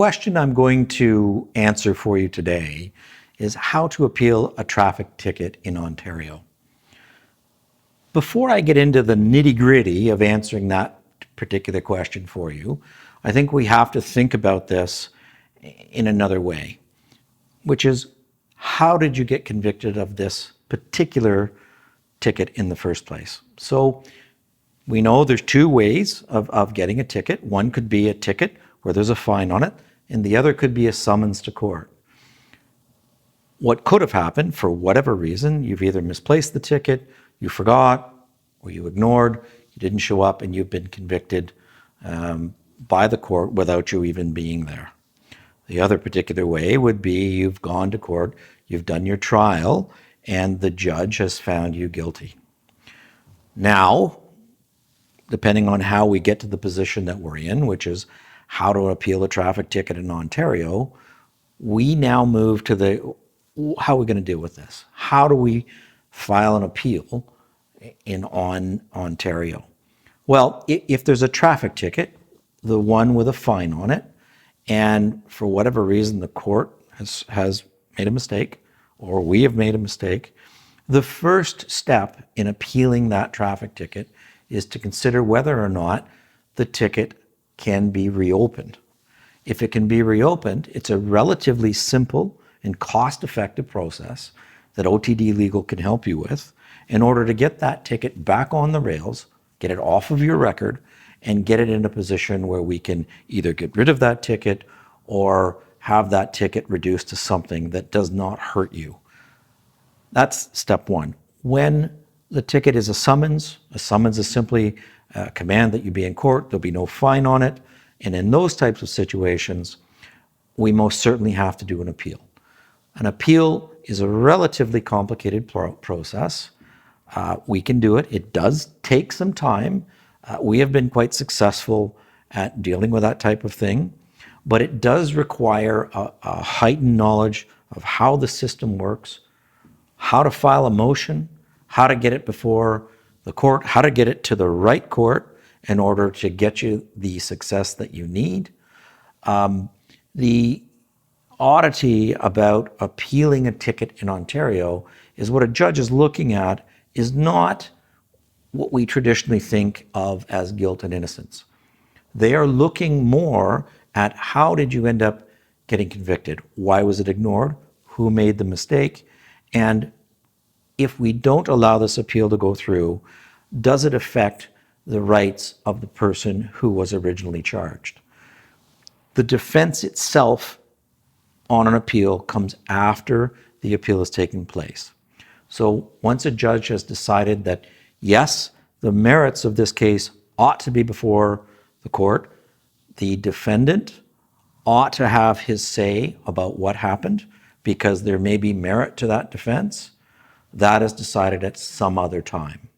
question I'm going to answer for you today is how to appeal a traffic ticket in Ontario. Before I get into the nitty-gritty of answering that particular question for you, I think we have to think about this in another way, which is, how did you get convicted of this particular ticket in the first place? So we know there's two ways of getting a ticket. One could be a ticket where there's a fine on it, and the other could be a summons to court. What could have happened, for whatever reason, you've either misplaced the ticket, you forgot, or you ignored, you didn't show up, and you've been convicted by the court without you even being there. The other particular way would be you've gone to court, you've done your trial, and the judge has found you guilty. Now, depending on how we get to the position that we're in, which is how to appeal a traffic ticket in Ontario, we now move to how are we going to deal with this? How do we file an appeal in Ontario? Well, if there's a traffic ticket, the one with a fine on it, and for whatever reason the court has made a mistake, or we have made a mistake, the first step in appealing that traffic ticket is to consider whether or not the ticket can be reopened. If it can be reopened, it's a relatively simple and cost-effective process that OTD Legal can help you with in order to get that ticket back on the rails, get it off of your record, and get it in a position where we can either get rid of that ticket or have that ticket reduced to something that does not hurt you. That's step one. When the ticket is a summons is simply a command that you be in court, there'll be no fine on it, and in those types of situations, we most certainly have to do an appeal. An appeal is a relatively complicated process. We can do it. It does take some time. We have been quite successful at dealing with that type of thing, but it does require a heightened knowledge of how the system works, how to file a motion, how to get it before the court, how to get it to the right court in order to get you the success that you need. The oddity about appealing a ticket in Ontario is what a judge is looking at is not what we traditionally think of as guilt and innocence. They are looking more at how did you end up getting convicted? Why was it ignored? Who made the mistake? And if we don't allow this appeal to go through, does it affect the rights of the person who was originally charged? The defense itself on an appeal comes after the appeal has taken place. So once a judge has decided that, yes, the merits of this case ought to be before the court, the defendant ought to have his say about what happened because there may be merit to that defense, that is decided at some other time.